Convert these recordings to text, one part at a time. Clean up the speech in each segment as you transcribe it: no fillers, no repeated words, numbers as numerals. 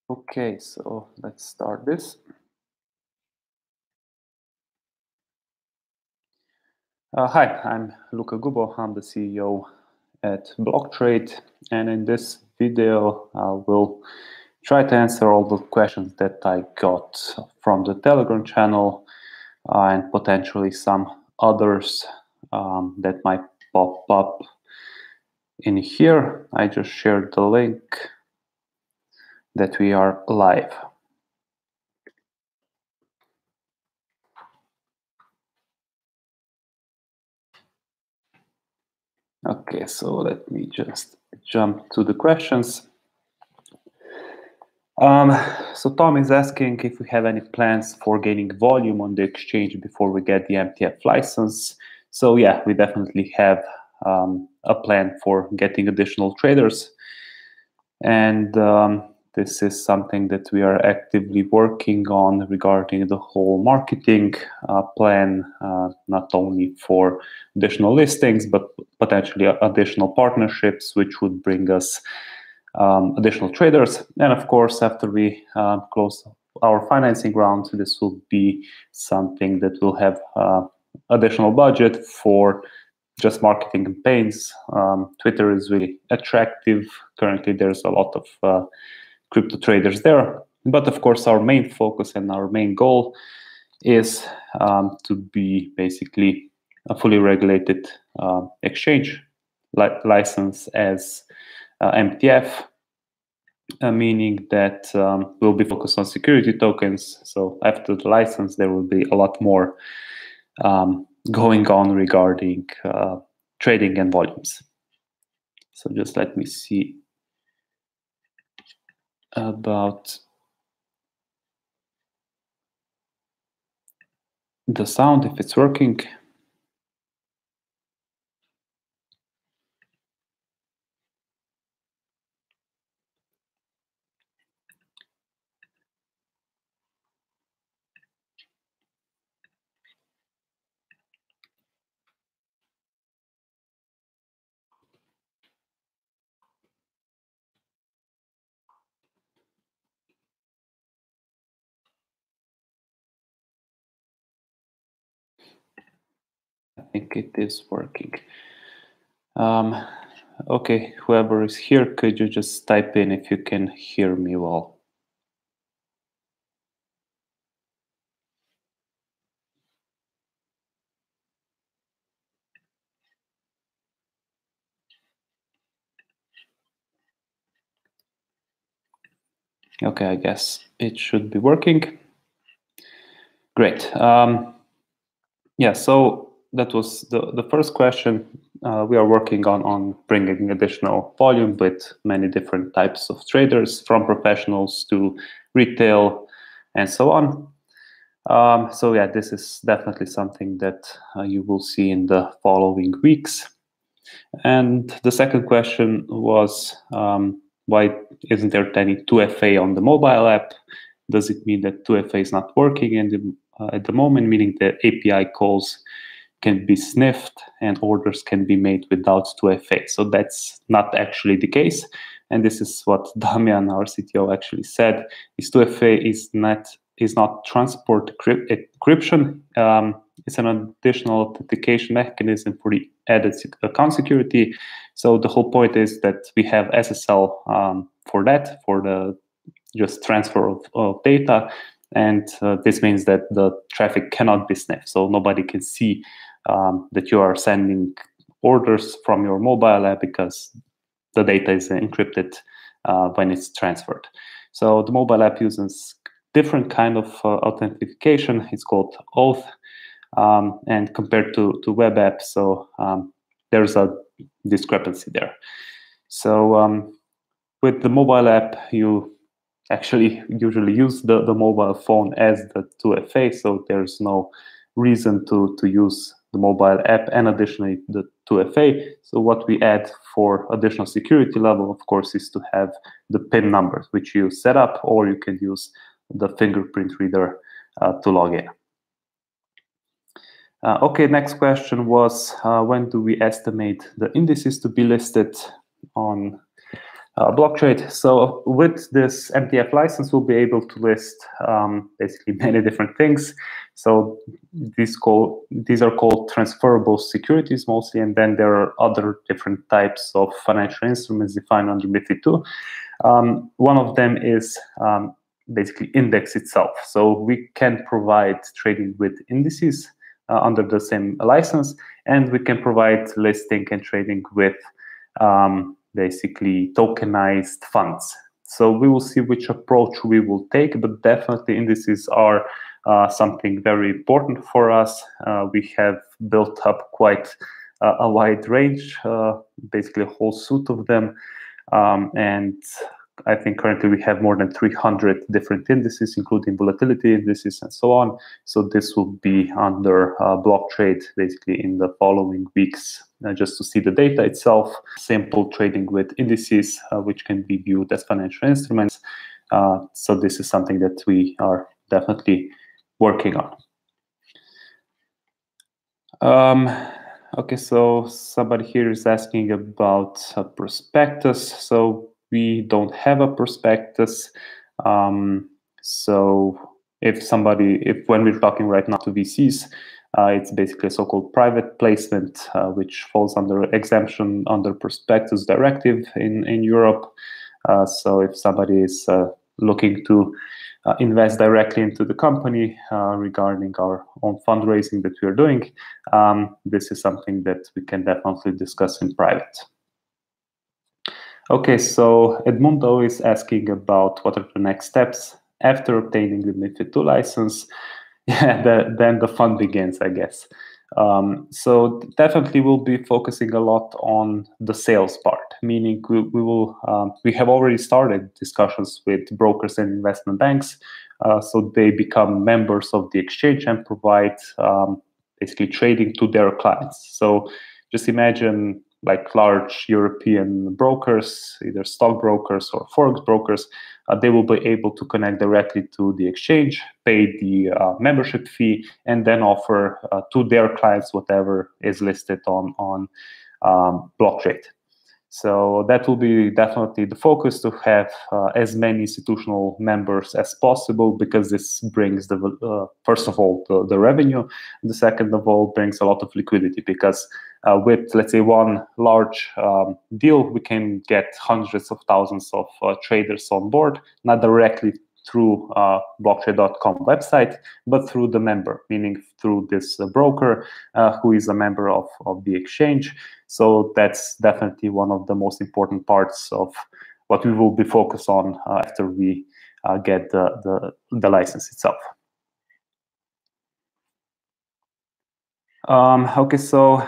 Okay, so let's start this. Hi, I'm Luka Gubo. I'm the CEO at Blocktrade, and in this video, I will try to answer all the questions that I got from the Telegram channel and potentially some others that might pop up in here. I just shared the link that we are live. Okay, so let me just jump to the questions. So Tom is asking if we have any plans for gaining volume on the exchange before we get the MTF license. So yeah, we definitely have a plan for getting additional traders. And this is something that we are actively working on regarding the whole marketing plan, not only for additional listings, but potentially additional partnerships, which would bring us additional traders. And of course, after we close our financing round, this will be something that will have additional budget for just marketing campaigns. Twitter is really attractive. Currently, there's a lot of crypto traders there. But of course, our main focus and our main goal is to be basically a fully regulated exchange license as MTF, meaning that we'll be focused on security tokens. So after the license, there will be a lot more going on regarding trading and volumes. So just let me see about the sound, if it's working. I think it is working. Okay, whoever is here, could you just type in if you can hear me well? Okay, I guess it should be working. Great. Yeah, so that was the first question. We are working on bringing additional volume with many different types of traders, from professionals to retail and so on. So yeah, this is definitely something that you will see in the following weeks. And the second question was, why isn't there any 2FA on the mobile app? Does it mean that 2FA is not working at the moment, meaning that API calls can be sniffed and orders can be made without 2FA? So that's not actually the case. And this is what Damian, our CTO, actually said: is 2FA is not transport encryption. It's an additional authentication mechanism for the added account security. So the whole point is that we have SSL for that, for the just transfer of data. And this means that the traffic cannot be sniffed. So nobody can see that you are sending orders from your mobile app, because the data is encrypted when it's transferred. So the mobile app uses different kind of authentication. It's called oath, and compared to web apps, so there's a discrepancy there. So with the mobile app, you actually usually use the mobile phone as the 2FA, so there's no reason to use the mobile app and additionally the 2FA. So what we add for additional security level, of course, is to have the PIN numbers, which you set up, or you can use the fingerprint reader to log in. Okay, next question was, when do we estimate the indices to be listed on block trade. So with this MTF license, we'll be able to list basically many different things. So these are called transferable securities mostly, and then there are other different types of financial instruments defined under MiFID II. One of them is basically index itself. So we can provide trading with indices under the same license, and we can provide listing and trading with basically tokenized funds. So we will see which approach we will take, but definitely indices are something very important for us. We have built up quite a wide range, basically a whole suite of them. And I think currently we have more than 300 different indices, including volatility indices and so on. So this will be under block trade basically in the following weeks, just to see the data itself. Simple trading with indices, which can be viewed as financial instruments. So this is something that we are definitely working on. Okay, so somebody here is asking about a prospectus. So we don't have a prospectus. So when we're talking right now to VCs, it's basically a so-called private placement, which falls under exemption under prospectus directive in Europe. So if somebody is looking to invest directly into the company regarding our own fundraising that we are doing, this is something that we can definitely discuss in private. Okay, so Edmundo is asking about what are the next steps after obtaining the MiFID II license. Yeah, then the fun begins, I guess. So definitely we'll be focusing a lot on the sales part, meaning we have already started discussions with brokers and investment banks, so they become members of the exchange and provide basically trading to their clients. So just imagine like large European brokers, either stock brokers or forex brokers, they will be able to connect directly to the exchange, pay the membership fee, and then offer to their clients whatever is listed on block trade. So that will be definitely the focus, to have as many institutional members as possible, because this brings first of all the revenue, and the second of all brings a lot of liquidity, because with, let's say, one large deal, we can get hundreds of thousands of traders on board, not directly through blocktrade.com website, but through the member, meaning through this broker who is a member of the exchange. So that's definitely one of the most important parts of what we will be focused on after we get the license itself. Okay, so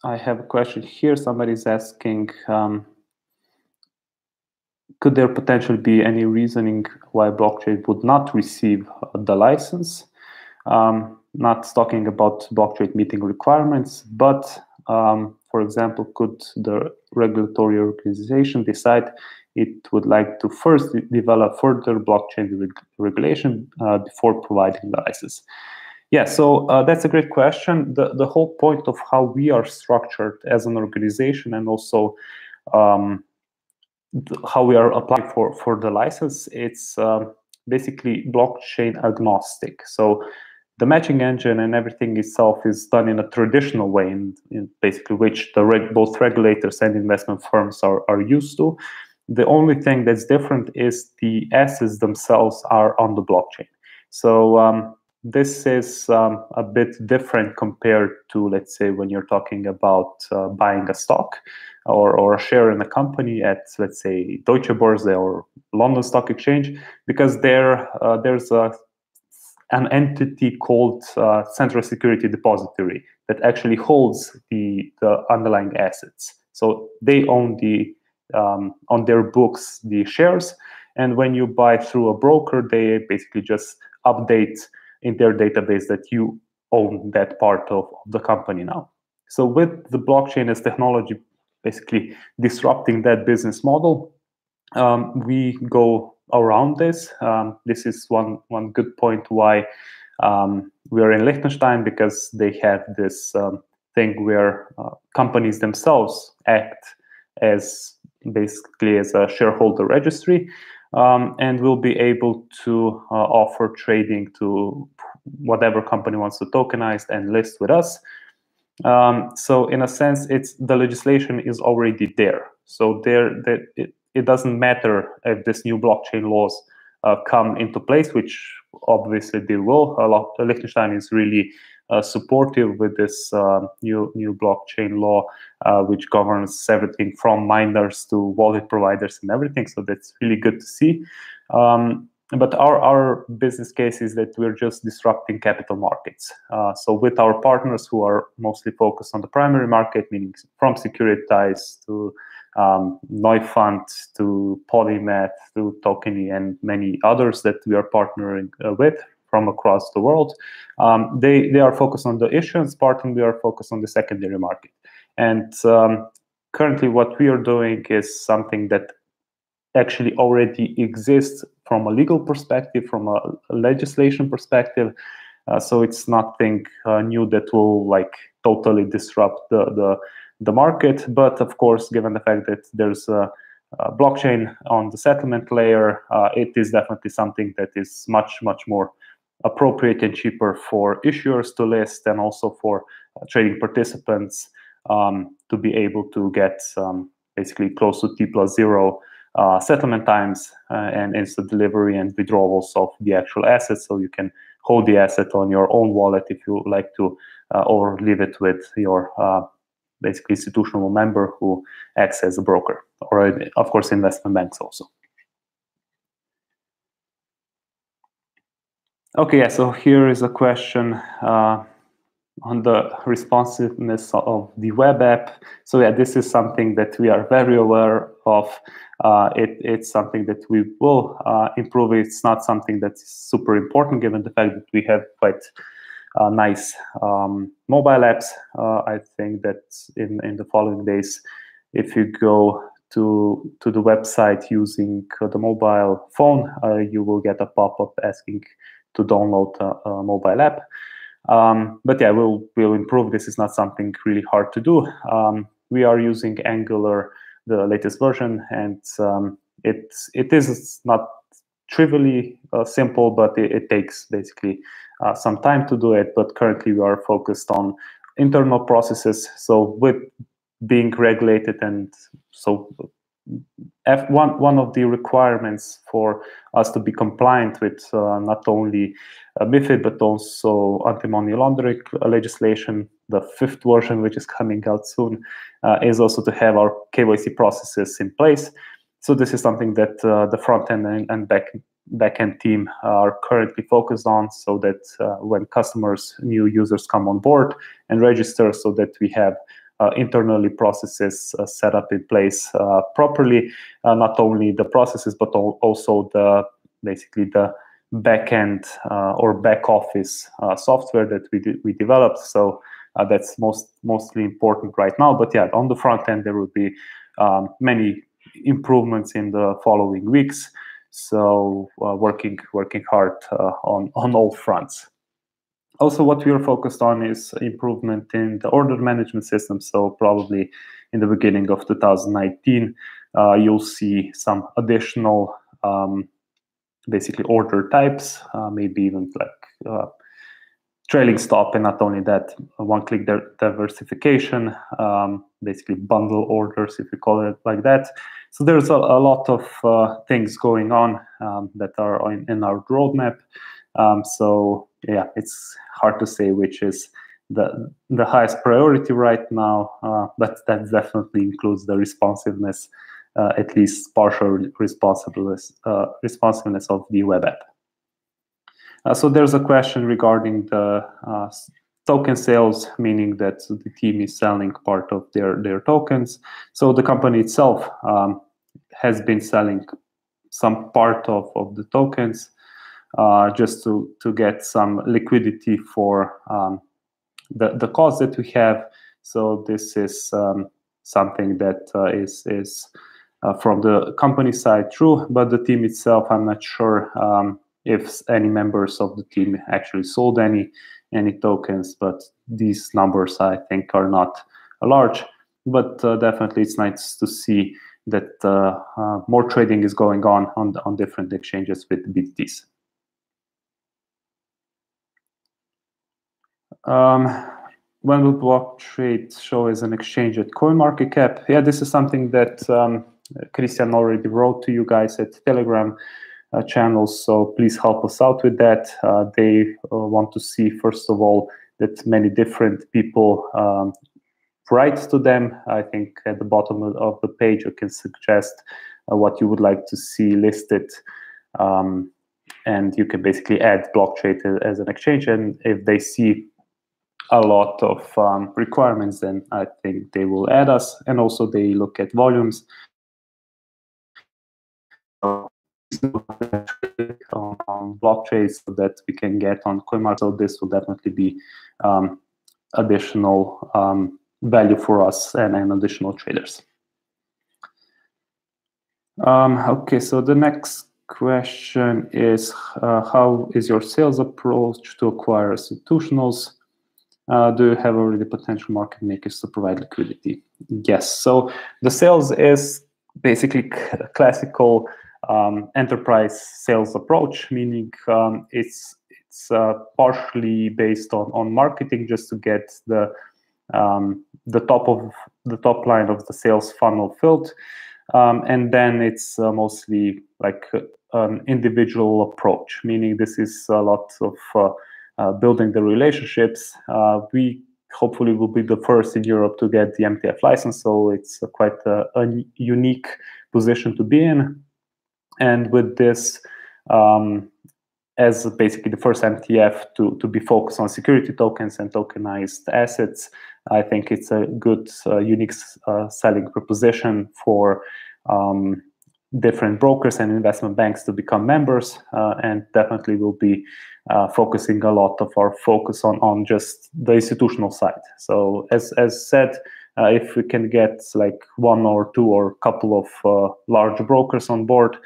I have a question here. Somebody's asking, could there potentially be any reasoning why blockchain would not receive the license? Not talking about blockchain meeting requirements, but for example, could the regulatory organization decide it would like to first develop further blockchain regulation before providing the license? Yeah, so that's a great question. The whole point of how we are structured as an organization, and also how we are applying for the license, it's basically blockchain agnostic. So the matching engine and everything itself is done in a traditional way, in basically which both regulators and investment firms are used to. The only thing that's different is the assets themselves are on the blockchain. So this is a bit different compared to, let's say, when you're talking about buying a stock or a share in a company at, let's say, Deutsche Börse or London Stock Exchange, because there's an entity called Central Security Depository that actually holds the underlying assets. So they own on their books the shares, and when you buy through a broker, they basically just update in their database that you own that part of the company now. So with the blockchain as technology basically disrupting that business model, we go around this. This is one good point why we are in Liechtenstein, because they have this thing where companies themselves act as basically as a shareholder registry, and we'll be able to offer trading to whatever company wants to tokenize and list with us. So in a sense, the legislation is already there. So it doesn't matter if this new blockchain laws come into place, which obviously they will. Liechtenstein is really supportive with this new blockchain law, which governs everything from miners to wallet providers and everything. So that's really good to see. But our business case is that we're just disrupting capital markets. So with our partners who are mostly focused on the primary market, meaning from Securitize to Neufund to Polymath to Tokeny and many others that we are partnering with from across the world, they are focused on the issuance part, and we are focused on the secondary market. And currently what we are doing is something that actually already exists from a legal perspective, from a legislation perspective. So it's nothing new that will like totally disrupt the market. But of course, given the fact that there's a blockchain on the settlement layer, it is definitely something that is much more appropriate and cheaper for issuers to list, and also for trading participants to be able to get basically close to T+0 settlement times and instant delivery and withdrawals of the actual asset. So you can hold the asset on your own wallet if you like to, or leave it with your basically institutional member who acts as a broker, or of course investment banks also. Okay, yeah, so here is a question on the responsiveness of the web app. So yeah, this is something that we are very aware of. It's something that we will improve. It's not something that's super important given the fact that we have quite nice mobile apps. I think that in the following days, if you go to the website using the mobile phone, you will get a pop-up asking to download a mobile app. But yeah, we'll improve. This is not something really hard to do. We are using Angular, the latest version, and it is not trivially simple, but it takes basically some time to do it. But currently we are focused on internal processes. So with being regulated, and so one of the requirements for us to be compliant with not only MiFID but also anti-money laundering legislation, the 5th version, which is coming out soon, is also to have our KYC processes in place. So this is something that the front end and back end team are currently focused on, so that when new users come on board and register, so that we have internally processes set up in place properly, not only the processes but also basically the back end or back office software that we developed. So that's mostly important right now. But yeah, on the front end there will be many improvements in the following weeks. So working hard on all fronts. Also, what we are focused on is improvement in the order management system. So probably in the beginning of 2019, you'll see some additional basically order types, maybe even like trailing stop, and not only that, one-click diversification, basically bundle orders, if you call it like that. So there's a lot of things going on that are in our roadmap. So yeah, it's hard to say which is the highest priority right now, but that definitely includes the responsiveness, at least partial responsiveness of the web app. So there's a question regarding the token sales, meaning that the team is selling part of their tokens. So the company itself has been selling some part of the tokens just to get some liquidity for the cost that we have. So this is something that is from the company side true, but the team itself, I'm not sure if any members of the team actually sold any tokens, but these numbers I think are not large. But definitely it's nice to see that more trading is going on different exchanges with BTTs. When will block trade show as an exchange at CoinMarketCap? Yeah, this is something that Christian already wrote to you guys at Telegram channels, so please help us out with that. They want to see, first of all, that many different people write to them. I think at the bottom of the page you can suggest what you would like to see listed, and you can basically add block trade as an exchange, and if they see a lot of requirements, then I think they will add us. And also they look at volumes on block trades so that we can get on CoinMarket. So this will definitely be additional value for us and additional traders. Okay, so the next question is, how is your sales approach to acquire institutionals? Do you have already potential market makers to provide liquidity? Yes. So the sales is basically classical enterprise sales approach, meaning it's partially based on marketing, just to get the top line of the sales funnel filled, and then it's mostly like an individual approach, meaning this is a lot of building the relationships. We hopefully will be the first in Europe to get the MTF license, so it's quite a unique position to be in. And with this, as basically the first MTF to be focused on security tokens and tokenized assets, I think it's a good, unique selling proposition for different brokers and investment banks to become members, and definitely will be focusing a lot of our focus on just the institutional side. So as said, if we can get like one or two or a couple of large brokers on board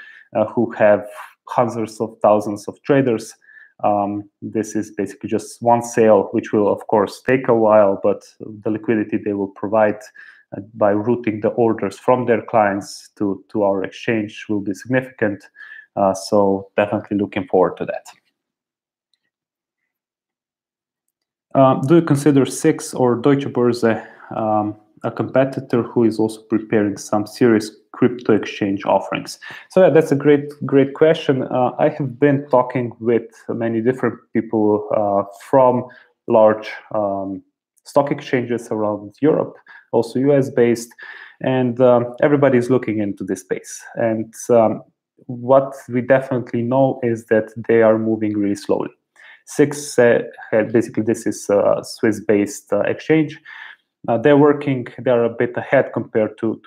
who have hundreds of thousands of traders, this is basically just one sale, which will of course take a while, but the liquidity they will provide by routing the orders from their clients to our exchange will be significant. So definitely looking forward to that. Do you consider SIX or Deutsche Börse a competitor who is also preparing some serious crypto exchange offerings? So yeah, that's a great question. I have been talking with many different people from large stock exchanges around Europe, also US based, and everybody is looking into this space. And what we definitely know is that they are moving really slowly. SIX, basically this is a Swiss-based exchange. They're a bit ahead compared to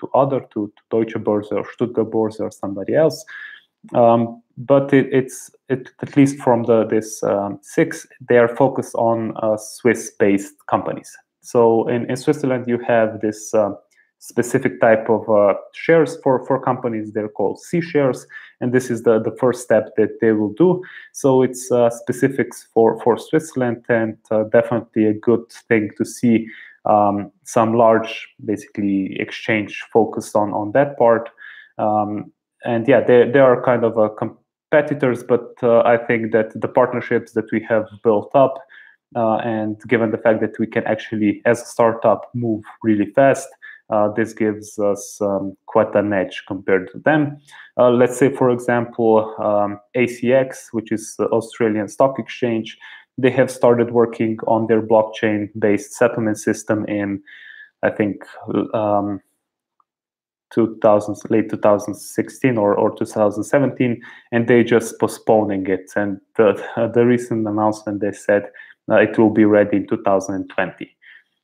Deutsche Börse or Stuttgart Börse or somebody else. But it's at least from this SIX, they are focused on Swiss-based companies. So in Switzerland, you have this specific type of shares for companies. They're called C shares, and this is the first step that they will do. So it's specifics for Switzerland, and definitely a good thing to see some large, basically, exchange focused on that part. And yeah, they are kind of competitors, but I think that the partnerships that we have built up, and given the fact that we can actually, as a startup, move really fast, this gives us quite an edge compared to them. Let's say, for example, ACX, which is the Australian Stock Exchange, they have started working on their blockchain-based settlement system in, I think, late 2016 or 2017, and they just postponing it. And the recent announcement, they said it will be ready in 2020.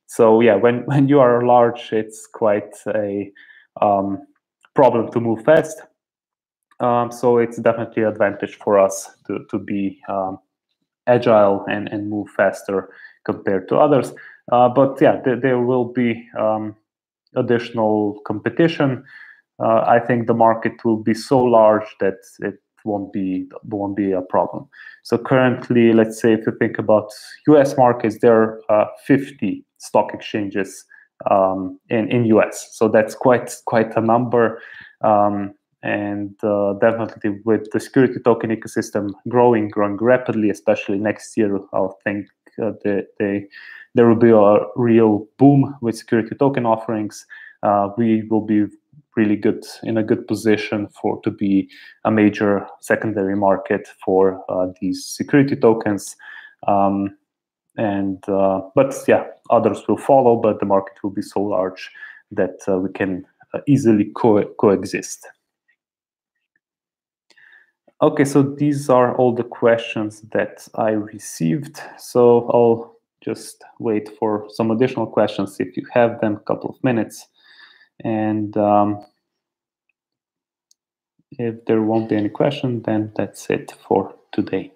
So yeah, when you are large, it's quite a problem to move fast. So it's definitely an advantage for us to be agile and move faster compared to others. But yeah, there will be additional competition. I think the market will be so large that it won't be a problem. So currently, let's say if you think about US markets, there are 50 stock exchanges in US. So that's quite a number. And definitely with the security token ecosystem growing rapidly, especially next year, I think there will be a real boom with security token offerings. We will be really in a good position to be a major secondary market for these security tokens. But yeah, others will follow, but the market will be so large that we can easily coexist. Okay, so these are all the questions that I received. So I'll just wait for some additional questions if you have them, a couple of minutes. And if there won't be any question, then that's it for today.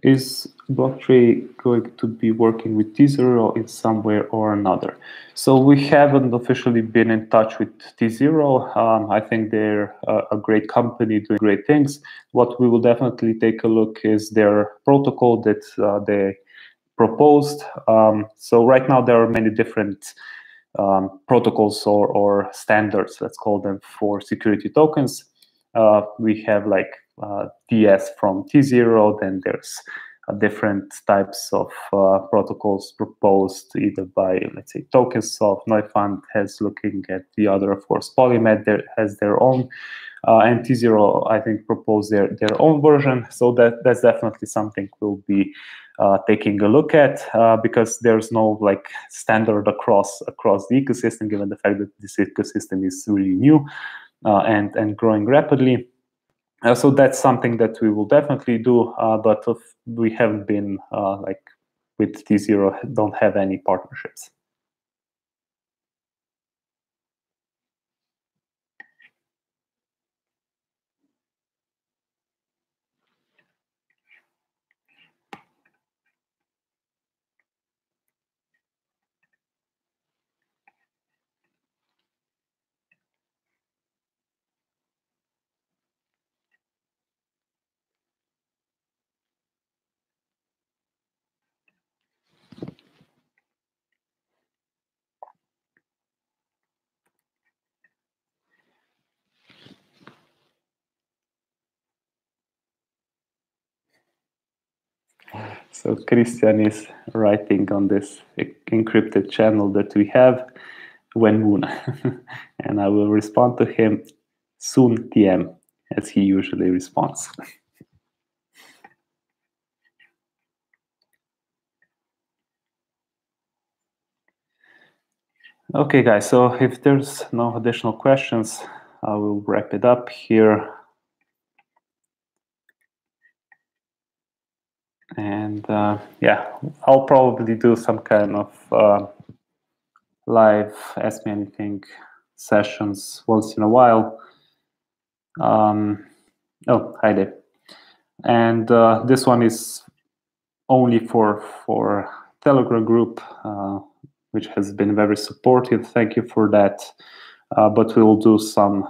Is Blocktree going to be working with T0 in some way or another? So we haven't officially been in touch with T0. I think they're a great company doing great things. What we will definitely take a look is their protocol that they proposed. So right now there are many different protocols or standards, let's call them, for security tokens. We have like DS from T0, then there's different types of protocols proposed either by, let's say, Tokensoft. Neufund has looking at the other, of course, Polymed has their own, and T0, I think, proposed their own version. So that's definitely something we'll be taking a look at, because there's no like standard across the ecosystem, given the fact that this ecosystem is really new and growing rapidly. So that's something that we will definitely do, but we haven't been like with T0, don't have any partnerships. So Christian is writing on this encrypted channel that we have, when moon, and I will respond to him soon TM, as he usually responds. Okay, guys, so if there's no additional questions, I will wrap it up here. And yeah, I'll probably do some kind of live Ask Me Anything sessions once in a while. Oh, hi there. And this one is only for Telegram group, which has been very supportive. Thank you for that. But we will do some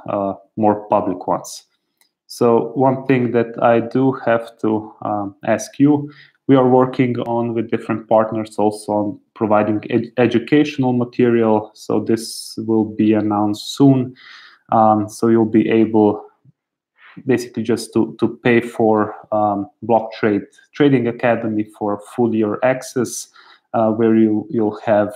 more public ones. So one thing that I do have to ask you, we are working on with different partners also on providing educational material. So this will be announced soon. So you'll be able basically just to pay for Blocktrade Trading Academy for full year access, where you'll have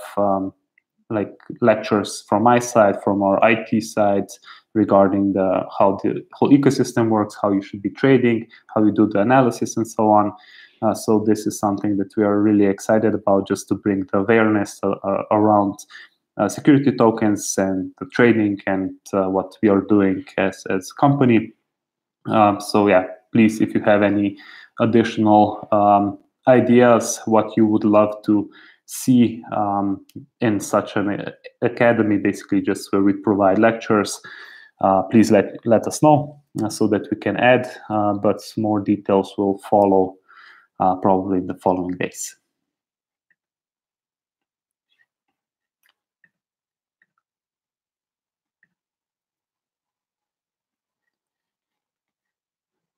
like lectures from my side, from our IT side, regarding how the whole ecosystem works, how you should be trading, how you do the analysis, and so on. So this is something that we are really excited about, just to bring the awareness around security tokens and the trading and what we are doing as a company. So yeah, please, if you have any additional ideas, what you would love to see in such an academy, basically just where we provide lectures, please let us know so that we can add, but more details will follow probably in the following days.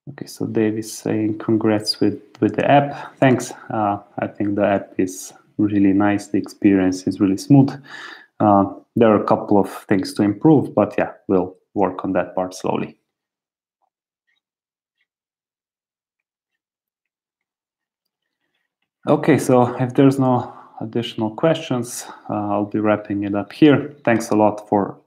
Okay, so Dave is saying congrats with the app. Thanks. I think the app is really nice. The experience is really smooth. There are a couple of things to improve, but yeah, we'll work on that part slowly. Okay, so if there's no additional questions, I'll be wrapping it up here. Thanks a lot for